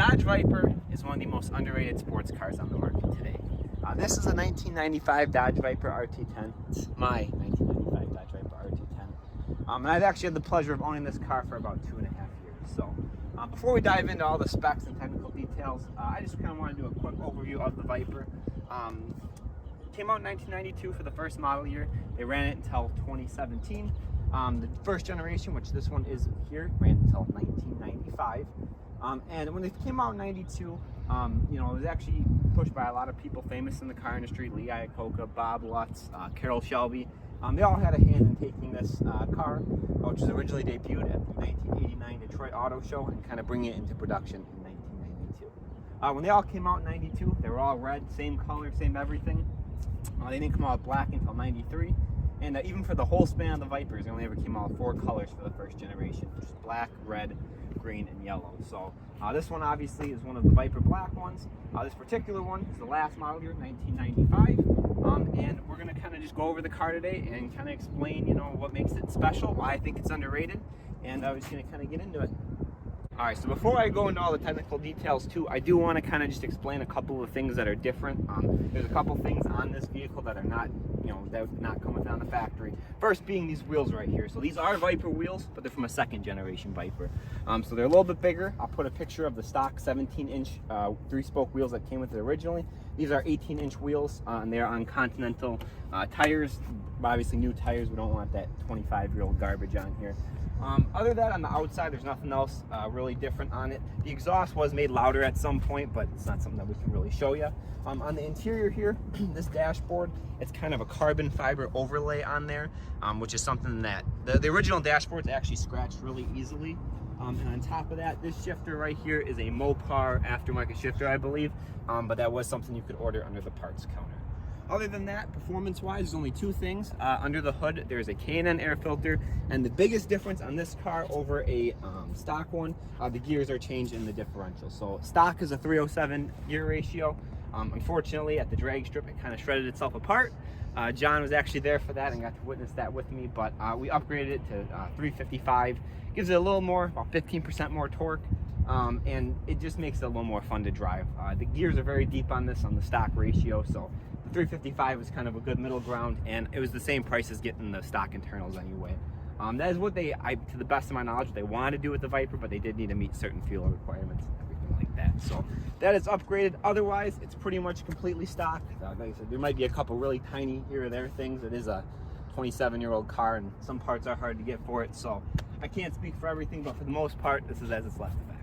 Dodge Viper is one of the most underrated sports cars on the market today. This is a 1995 Dodge Viper RT10. It's my 1995 Dodge Viper RT10. And I've actually had the pleasure of owning this car for about 2.5 years. So before we dive into all the specs and technical details, I just kind of want to do a quick overview of the Viper. Came out in 1992 for the first model year. They ran it until 2017. The first generation, which this one is here, ran until 1995. And when it came out in 92, you know, it was actually pushed by a lot of people famous in the car industry: Lee Iacocca, Bob Lutz, Carroll Shelby. They all had a hand in taking this car, which was originally debuted at the 1989 Detroit Auto Show, and kind of bringing it into production in 1992. When they all came out in 92, they were all red, same color, same everything. They didn't come out black until 93. And even for the whole span of the Vipers, they only ever came out 4 colors for the first generation, which is black, red, green, and yellow. So this one obviously is one of the Viper black ones. This particular one is the last model year, 1995. And we're going to kind of just go over the car today and kind of explain, you know, what makes it special, why I think it's underrated, and I was going to kind of get into it. Alright, so before I go into all the technical details too, I do want to kind of just explain a couple of things that are different. There's a couple things on this vehicle that are not, you know, that would not come with on the factory. First being these wheels right here. So these are Viper wheels, but they're from a second generation Viper. So they're a little bit bigger. I'll put a picture of the stock 17-inch 3-spoke wheels that came with it originally. These are 18-inch wheels, and they're on Continental tires. Obviously new tires, we don't want that 25-year-old garbage on here. Other than that, on the outside, there's nothing else really different on it. The exhaust was made louder at some point, but it's not something that we can really show you. On the interior here, this dashboard, it's kind of a carbon fiber overlay on there, which is something that the original dashboard's actually scratched really easily. And on top of that, this shifter right here is a Mopar aftermarket shifter, I believe, but that was something you could order under the parts counter. Other than that, performance-wise, there's only 2 things. Under the hood, there's a K&N air filter, and the biggest difference on this car over a stock one, the gears are changed in the differential. So stock is a 307 gear ratio. Unfortunately, at the drag strip, it kind of shredded itself apart. John was actually there for that and got to witness that with me, but we upgraded it to 355. Gives it a little more, about 15% more torque. And it just makes it a little more fun to drive. The gears are very deep on this, on the stock ratio, so the 355 is kind of a good middle ground, and it was the same price as getting the stock internals anyway. That is what they, to the best of my knowledge, they wanted to do with the Viper, but they did need to meet certain fuel requirements and everything like that. So that is upgraded. Otherwise, it's pretty much completely stock. Like I said, there might be a couple really tiny here or there things. It is a 27-year-old car, and some parts are hard to get for it, so I can't speak for everything, but for the most part, this is as it's left the back.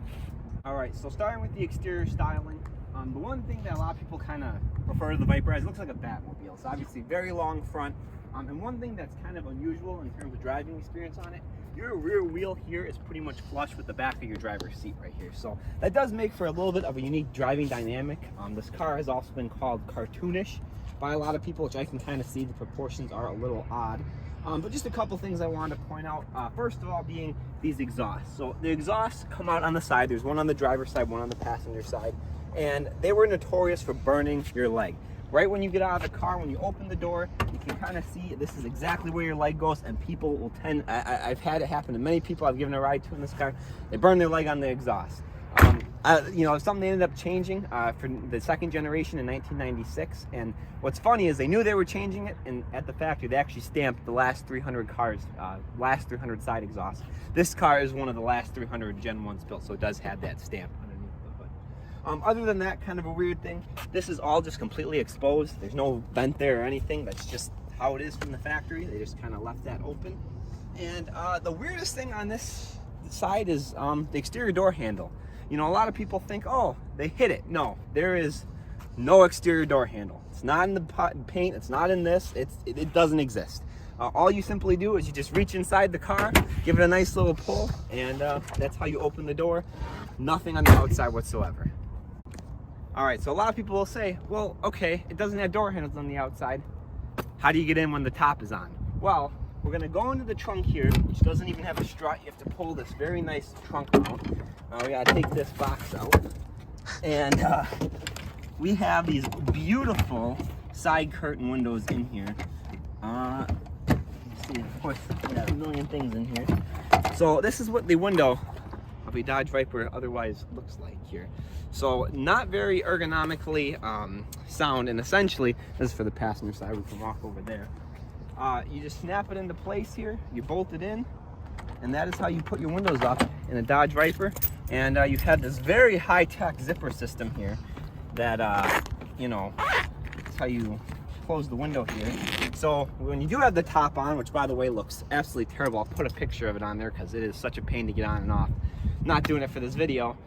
All right, so starting with the exterior styling, the one thing that a lot of people kind of refer to the Viper as, looks like a Batmobile. It's obviously very long front, and one thing that's kind of unusual in terms of driving experience on it, your rear wheel here is pretty much flush with the back of your driver's seat right here. So that does make for a little bit of a unique driving dynamic. This car has also been called cartoonish by a lot of people, which I can kind of see the proportions are a little odd. But just a couple things I wanted to point out. First of all, being these exhausts. So the exhausts come out on the side. There's one on the driver's side, one on the passenger side. And they were notorious for burning your leg. Right when you get out of the car, when you open the door, you can kind of see this is exactly where your leg goes, and people will tend, I've had it happen to many people I've given a ride to in this car, they burn their leg on the exhaust. You know, something they ended up changing for the second generation in 1996, and what's funny is they knew they were changing it, and at the factory they actually stamped the last 300 cars, last 300 side exhausts. This car is one of the last 300 Gen 1s built, so it does have that stamp underneath the hood. Other than that, kind of a weird thing, this is all just completely exposed. There's no vent there or anything. That's just how it is from the factory. They just kind of left that open. And the weirdest thing on this side is the exterior door handle. You know, a lot of people think, oh, they hit it. No, there is no exterior door handle. It's not in the paint. It's not in this. It doesn't exist. All you simply do is you just reach inside the car, give it a nice little pull, and that's how you open the door. Nothing on the outside whatsoever. All right, so a lot of people will say, well, okay, it doesn't have door handles on the outside. How do you get in when the top is on? Well, we're gonna go into the trunk here, which doesn't even have a strut. You have to pull this very nice trunk out. We gotta take this box out. And we have these beautiful side curtain windows in here. Let's see, of course, we got a million things in here. So this is what the window of a Dodge Viper otherwise looks like here. So not very ergonomically sound, and essentially, this is for the passenger side, we can walk over there. You just snap it into place here, you bolt it in, and that is how you put your windows up in a Dodge Viper. And you've had this very high-tech zipper system here that, you know, that's how you close the window here. So when you do have the top on, which by the way looks absolutely terrible, I'll put a picture of it on there because it is such a pain to get on and off. Not doing it for this video,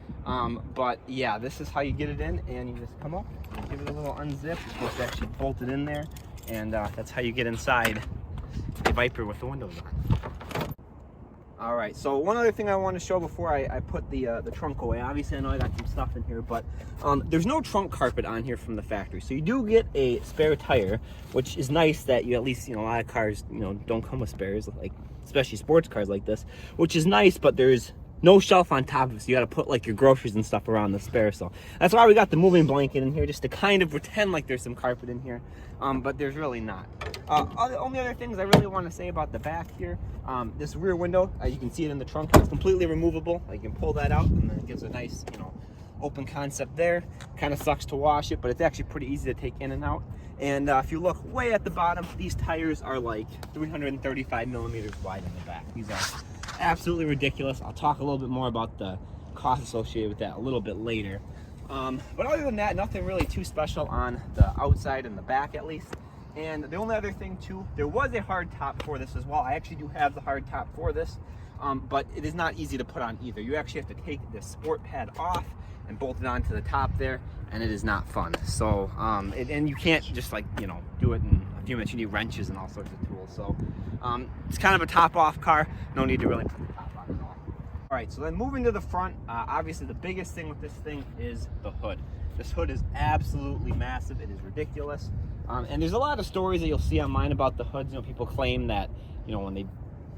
but yeah, this is how you get it in, and you just come up, give it a little unzip. You're supposed to actually bolt it in there, and that's how you get inside a Viper with the windows on. All right, so one other thing I want to show before I put the trunk away. Obviously, I know I got some stuff in here, but there's no trunk carpet on here from the factory. So you do get a spare tire, which is nice that you at least, you know, a lot of cars, you know, don't come with spares, like especially sports cars like this, which is nice, but there's no shelf on top of it, so you got to put like your groceries and stuff around the spare. So that's why we got the moving blanket in here, just to kind of pretend like there's some carpet in here, but there's really not. The only other things I really want to say about the back here, this rear window, you can see it in the trunk, it's completely removable. You can pull that out, and then it gives a nice, you know, open concept there. Kind of sucks to wash it, but it's actually pretty easy to take in and out. And if you look way at the bottom, these tires are like 335 millimeters wide in the back. These are absolutely ridiculous. I'll talk a little bit more about the cost associated with that a little bit later. But other than that, nothing really too special on the outside and the back at least. And the only other thing too, there was a hard top for this as well. I actually do have the hard top for this, but it is not easy to put on either. You actually have to take the sport pad off and bolt it onto the top there, and it is not fun. So, and you can't just like, you know, do it in a few minutes. You need wrenches and all sorts of tools. So it's kind of a top off car. No need to really put the top on at all. All right, so then moving to the front, obviously the biggest thing with this thing is the hood. This hood is absolutely massive. It is ridiculous. And there's a lot of stories that you'll see online about the hoods. You know, people claim that, you know, when they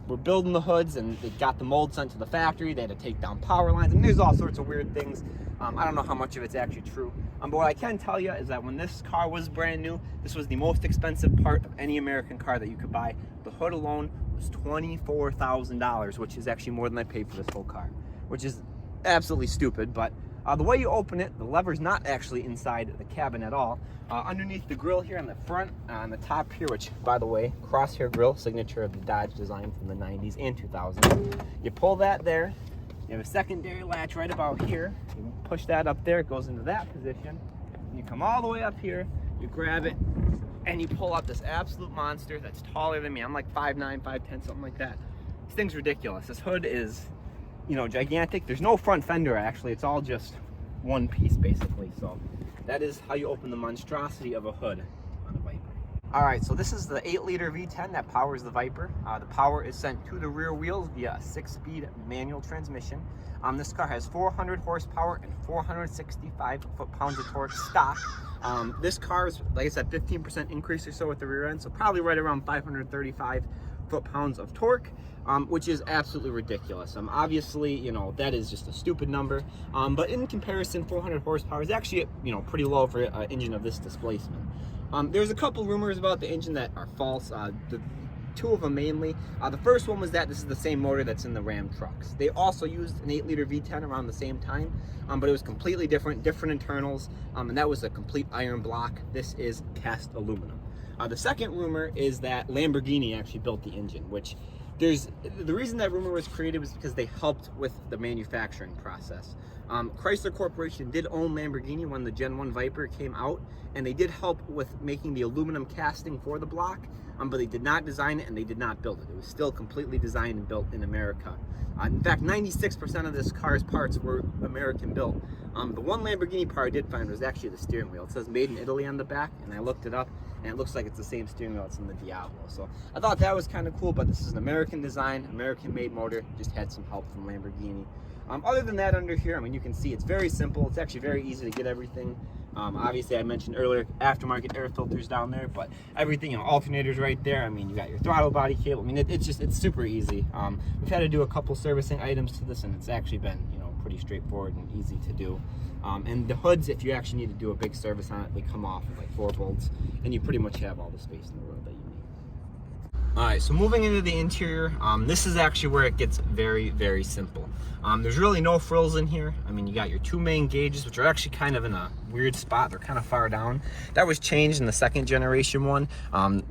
were building the hoods and they got the mold sent to the factory, they had to take down power lines. And there's all sorts of weird things. I don't know how much of it's actually true. But what I can tell you is that when this car was brand new, this was the most expensive part of any American car that you could buy. The hood alone was $24,000, which is actually more than I paid for this whole car, which is absolutely stupid. But the way you open it, the lever's not actually inside the cabin at all. Underneath the grill here on the front, on the top here, which, by the way, crosshair grill, signature of the Dodge design from the 90s and 2000s. You pull that there. You have a secondary latch right about here. You push that up there, it goes into that position. You come all the way up here, you grab it, and you pull out this absolute monster that's taller than me. I'm like 5'9", 5'10", something like that. This thing's ridiculous. This hood is, you know, gigantic. There's no front fender actually. It's all just one piece basically. So that is how you open the monstrosity of a hood on a Viper. All right, so this is the 8-liter V10 that powers the Viper. The power is sent to the rear wheels via a 6-speed manual transmission. This car has 400 horsepower and 465 foot-pounds of torque stock. This car is, like I said, 15% increase or so at the rear end, so probably right around 535 foot-pounds of torque, which is absolutely ridiculous. Obviously, you know, that is just a stupid number, but in comparison, 400 horsepower is actually, you know, pretty low for an engine of this displacement. There's a couple rumors about the engine that are false. The two of them mainly. The first one was that this is the same motor that's in the Ram trucks. They also used an 8-liter V10 around the same time, but it was completely different internals, and that was a complete iron block. This is cast aluminum. The second rumor is that Lamborghini actually built the engine, which the reason that rumor was created was because they helped with the manufacturing process. Chrysler Corporation did own Lamborghini when the Gen 1 Viper came out, and they did help with making the aluminum casting for the block, but they did not design it and they did not build it. It was still completely designed and built in America. In fact, 96% of this car's parts were American built. The one Lamborghini part I did find was actually the steering wheel. It says made in Italy on the back, and I looked it up, and it looks like it's the same steering wheel that's in the Diablo. So I thought that was kind of cool, but this is an American design, American made motor, just had some help from Lamborghini. Other than that, under here, I mean, you can see it's very simple. It's actually very easy to get everything. Obviously, I mentioned earlier, aftermarket air filters down there, but everything, you know, alternators right there. I mean, you got your throttle body cable. I mean, it's super easy. We've had to do a couple servicing items to this, and it's actually been, you know, pretty straightforward and easy to do. And the hoods, if you actually need to do a big service on it, they come off with like 4 bolts, and you pretty much have all the space in the world that you need. All right, so moving into the interior, this is actually where it gets very, very simple. There's really no frills in here. I mean, you got your two main gauges, which are actually kind of in a weird spot. They're kind of far down. That was changed in the second generation one.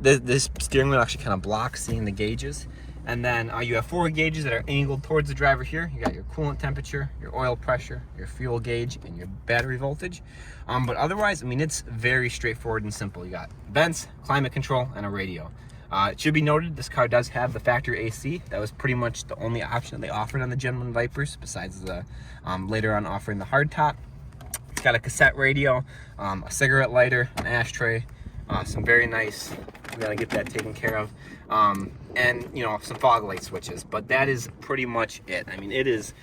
This steering wheel actually kind of blocks seeing the gauges. And then you have 4 gauges that are angled towards the driver here. You got your coolant temperature, your oil pressure, your fuel gauge, and your battery voltage. But otherwise, I mean, it's very straightforward and simple. You got vents, climate control, and a radio. It should be noted, this car does have the factory AC. That was pretty much the only option they offered on the Gen 1 Vipers, besides the later on offering the hardtop. It's got a cassette radio, a cigarette lighter, an ashtray, some very nice, we gotta get that taken care of, and you know, some fog light switches. But that is pretty much it. I mean, it is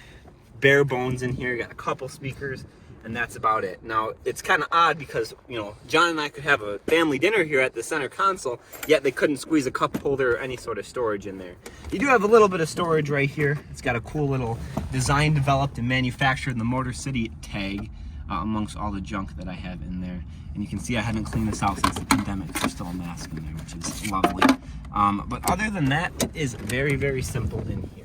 bare bones in here. You got a couple speakers, and that's about it. Now, it's kind of odd because, you know, John and I could have a family dinner here at the center console, yet they couldn't squeeze a cup holder or any sort of storage in there. You do have a little bit of storage right here. It's got a cool little design, developed, and manufactured in the Motor City tag amongst all the junk that I have in there. And you can see I haven't cleaned this out since the pandemic. There's still a mask in there, which is lovely. But other than that, it is very, very simple in here.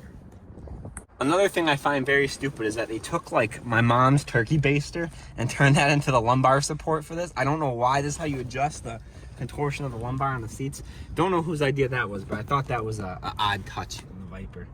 Another thing I find very stupid is that they took like my mom's turkey baster and turned that into the lumbar support for this. I don't know why. This is how you adjust the contortion of the lumbar on the seats. Don't know whose idea that was, but I thought that was a odd touch in the Viper.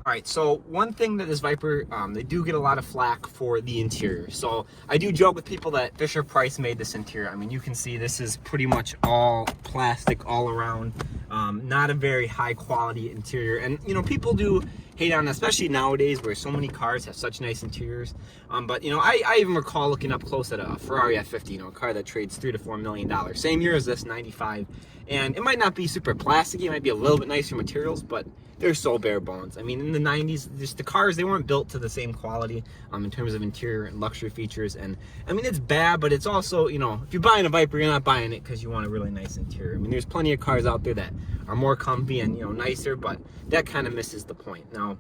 All right, so one thing that this Viper, they do get a lot of flack for the interior. So I do joke with people that Fisher-Price made this interior. I mean, you can see this is pretty much all plastic all around. Not a very high quality interior. And, you know, people do hate on it, especially nowadays where so many cars have such nice interiors. But, you know, I even recall looking up close at a Ferrari F50, you know, a car that trades $3 to $4 million. Same year as this, 95. And it might not be super plasticky, it might be a little bit nicer materials, but they're so bare bones. I mean, in the 90s, just the cars, they weren't built to the same quality in terms of interior and luxury features. And I mean, it's bad, but it's also, you know, if you're buying a Viper, you're not buying it because you want a really nice interior. I mean, there's plenty of cars out there that are more comfy and, you know, nicer, but that kind of misses the point. Now,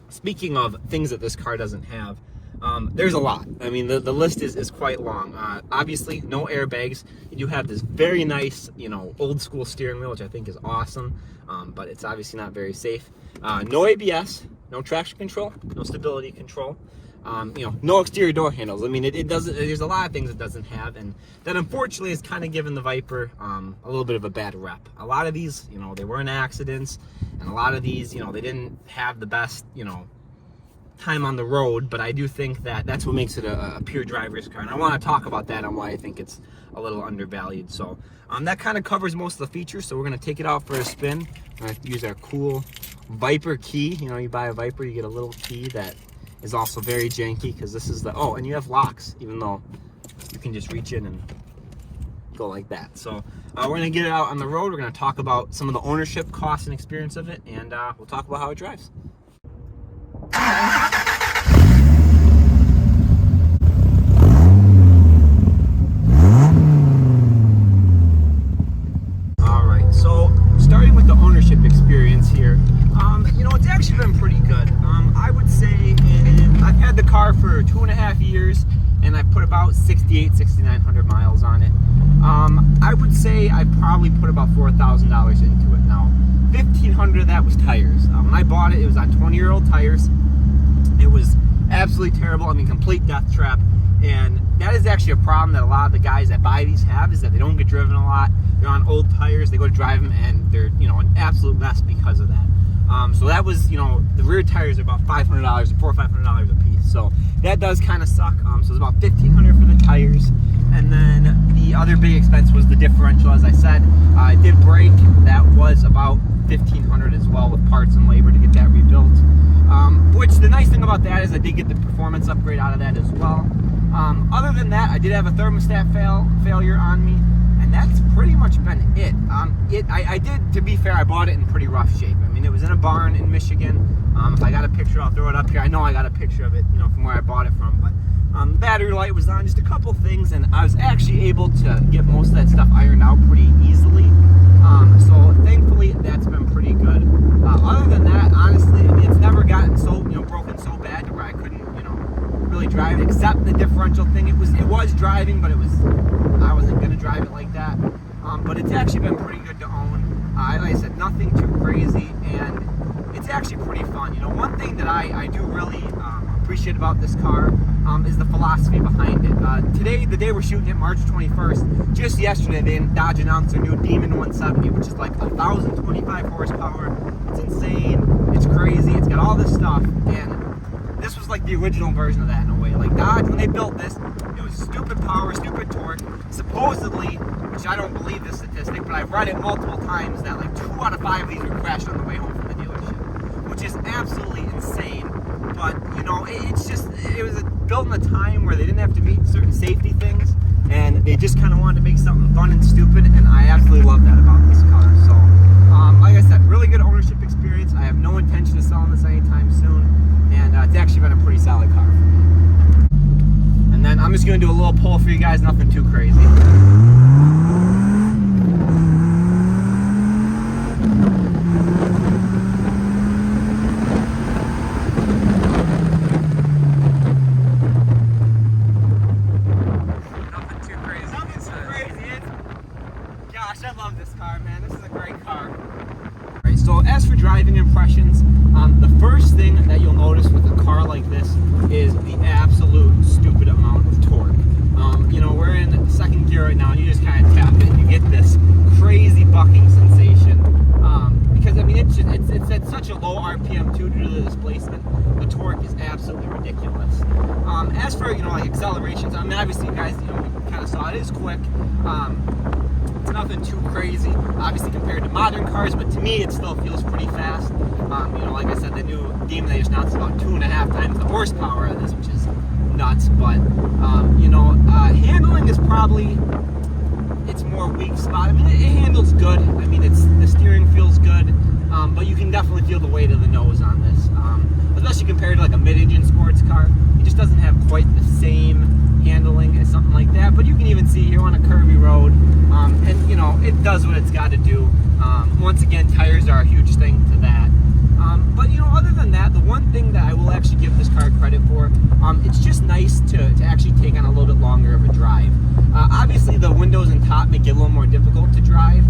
speaking of things that this car doesn't have, there's a lot. I mean, the list is quite long. Obviously, no airbags. You do have this very nice, you know, old school steering wheel, which I think is awesome, but it's obviously not very safe. No ABS, no traction control, no stability control. You know, no exterior door handles. I mean, it doesn't. There's a lot of things it doesn't have, and that unfortunately has kind of given the Viper a little bit of a bad rep. A lot of these, you know, they were in accidents, and a lot of these, you know, they didn't have the best, you know, time on the road, but I do think that that's what makes it a pure driver's car, and I want to talk about that and why I think it's a little undervalued. So that kind of covers most of the features, so we're going to take it out for a spin. We're going to use our cool Viper key. You know, you buy a Viper, you get a little key that is also very janky, because this is the, oh, and you have locks, even though you can just reach in and go like that. So we're going to get it out on the road. We're going to talk about some of the ownership costs and experience of it, and we'll talk about how it drives. Alright, so starting with the ownership experience here, you know, it's actually been pretty good. I would say I've had the car for 2.5 years, and I've put about 6,900 miles on it. I would say I probably put about $4,000 into it now. 1,500 of that was tires. When I bought it, it was on 20-year-old tires. It was absolutely terrible. I mean, complete death trap. And that is actually a problem that a lot of the guys that buy these have, is that they don't get driven a lot. They're on old tires. They go to drive them, and they're, you know, an absolute mess because of that. So that was, you know, the rear tires are about $500, $400 or $500 a piece. So that does kind of suck. So it's about $1,500 for the tires. And then the other big expense was the differential, as I said. It did break. That was about $1,500 as well, with parts and labor to get that rebuilt. Which the nice thing about that is I did get the performance upgrade out of that as well. Other than that, I did have a thermostat failure on me, and that's pretty much been it. I did, to be fair, I bought it in pretty rough shape. I mean, it was in a barn in Michigan. If I got a picture, I'll throw it up here. I know I got a picture of it, you know, from where I bought it from, but battery light was on, just a couple things, and I was actually able to get most of that stuff ironed out pretty easily. So thankfully, that's been pretty good. Other than that, honestly, I mean, it's never gotten so, you know, broken so bad to where I couldn't, you know, really drive it, except the differential thing. It was driving, but I wasn't gonna drive it like that. But it's actually been pretty good to own. Like I said, nothing too crazy, and it's actually pretty fun. You know, one thing that I do really appreciate about this car is the philosophy behind it. Today, the day we're shooting it, March 21st, just yesterday, Dodge announced their new Demon 170, which is like 1,025 horsepower. It's insane. It's crazy. It's got all this stuff, and this was like the original version of that in a way. Like Dodge, when they built this, it was stupid power, stupid torque. Supposedly, which I don't believe this statistic, but I've read it multiple times, that like 2 out of 5 of these would crash on the way home from the dealership, which is absolutely insane. But you know, it was built in a time where they didn't have to meet certain safety things, and they just kind of wanted to make something fun and stupid, and I absolutely love that about this car. So, like I said, really good ownership experience. I have no intention of selling this anytime soon, and it's actually been a pretty solid car for me. And then I'm just going to do a little pull for you guys, nothing too crazy. Gosh, I love this car, man. This is a great car. All right, so as for driving impressions, the first thing that you'll notice with a car like this is the absolute stupid amount of torque. You know, we're in second gear right now, and you just kind of tap it, and you get this crazy bucking sensation. Because I mean, it's at such a low RPM too, due to the displacement. The torque is absolutely ridiculous. As for, you know, like accelerations, I mean, obviously you guys, you know, kind of saw it is quick. It's nothing too crazy, obviously, compared to modern cars, but to me it still feels pretty fast. You know, like I said, the new Demon they just announced about 2.5 times the horsepower of this, which is nuts. But you know, handling is probably its more weak spot. I mean, it handles good. I mean, the steering feels good, but you can definitely feel the weight of the nose on this, especially compared to like a mid-engine sports car. It just doesn't have quite the same handling as something like that. But you can even see here on a curvy road, and you know, it does what it's got to do. Once again, tires are a huge thing to that. But you know, other than that, the one thing that I will actually give this car credit for, it's just nice to actually take on a little bit longer of a drive. Obviously, the windows and top make it a little more difficult to drive,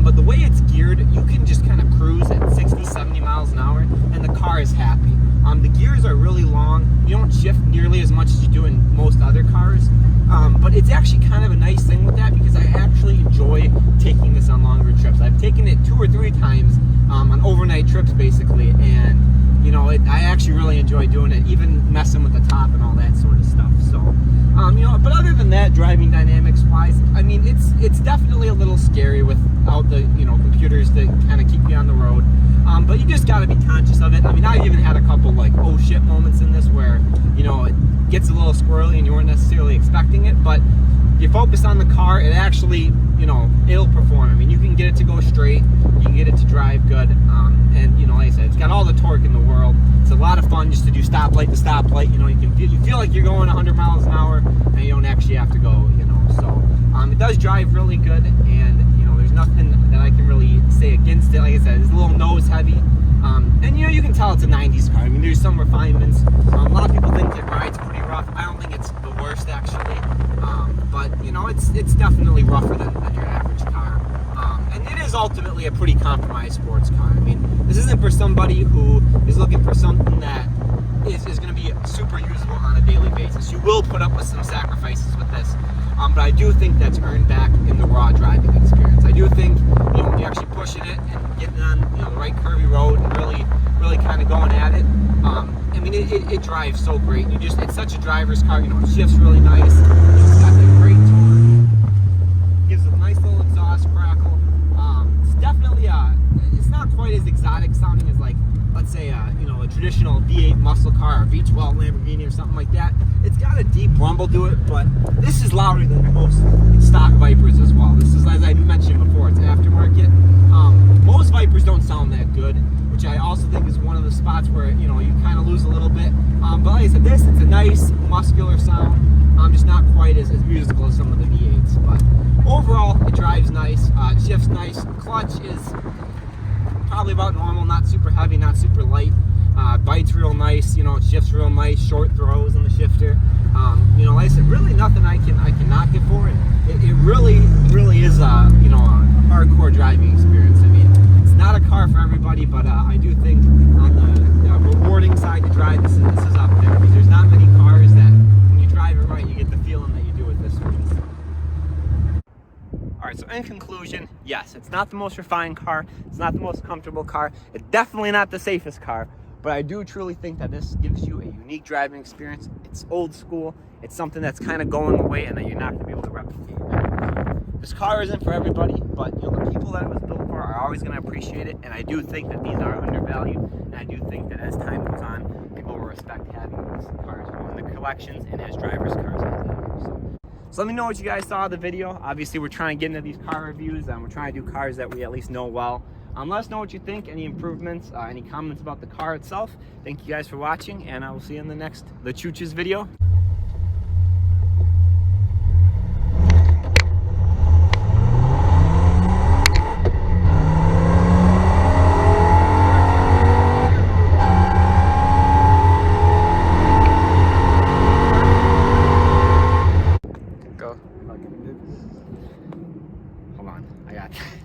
but the way it's geared, you can just kind of cruise at 60, 70 miles an hour, and the car is happy. The gears are really long. You don't shift nearly as much as you do in most other cars, but it's actually kind of a nice thing with that, because I actually enjoy taking this on longer trips. I've taken it 2 or 3 times on overnight trips, basically, and you know, I actually really enjoy doing it, even messing with the top and all that sort of stuff. So, you know, but other than that, driving dynamics wise, I mean, it's definitely a little scary without the, you know, computers that kind of keep you on the road. But you just got to be conscious of it. I mean, I've even had a couple like oh shit moments in this where, you know, it gets a little squirrely and you weren't necessarily expecting it, but you focus on the car, it actually, you know, it'll perform. I mean, you can get it to go straight, you can get it to drive good, and you know, like I said, it's got all the torque in the world. It's a lot of fun just to do stoplight to stoplight. You know, you feel like you're going 100 miles an hour, and you don't actually have to go. You know, so it does drive really good, and you know, there's nothing that I can really say against it. Like I said, it's a little nose heavy, and you know, you can tell it's a 90s car. I mean, there's some refinements. A lot of people think it rides pretty rough. I don't think it's the worst actually, but you know, it's definitely rougher than your average car. And it is ultimately a pretty compromised sports car. I mean, this isn't for somebody who is looking for something that is going to be super usable on a daily basis. You will put up with some sacrifices with this, but I do think that's earned back in the raw driving experience. I do think, you know, when you're actually pushing it and getting on, you know, the right curvy road and really kind of going at it, I mean, it drives so great. It's such a driver's car. You know, it shifts really nice. It's got that great torque. Gives a nice little exhaust crackle. It's definitely it's not quite as exotic sounding as, like, let's say you know, a traditional V8 muscle car or V12 Lamborghini or something like that. It's got a deep rumble to it, but this is louder than most stock Vipers as well. This is, as I mentioned before, it's aftermarket. Most Vipers don't sound that good, which I also think is one of the spots where, you know, you kind of lose a little bit. But like I said, it's a nice muscular sound. Just not quite as musical as some of the V8s, but overall it drives nice, it shifts nice. Clutch is probably about normal, not super heavy, not super light. Bites real nice, you know, it shifts real nice, short throws in the shifter. You know, like I said, really nothing I can knock it for, and it really is you know, a hardcore driving experience. I mean, not a car for everybody, but I do think on the rewarding side to drive, this is up there, because there's not many cars that when you drive it right, you get the feeling that you do with this one. All right, so in conclusion, yes, it's not the most refined car, it's not the most comfortable car, it's definitely not the safest car, but I do truly think that this gives you a unique driving experience. It's old school, it's something that's kind of going away and that you're not going to be able to replicate. This car isn't for everybody, but you know, the people that it was built for are always going to appreciate it, and I do think that these are undervalued, and I do think that as time goes on, people will respect having these cars in the collections and as drivers' cars. So let me know what you guys saw of the video. Obviously, we're trying to get into these car reviews, and we're trying to do cars that we at least know well. Let us know what you think, any improvements, any comments about the car itself. Thank you guys for watching, and I will see you in the next The Chooches video. Go. Hold on, I got that.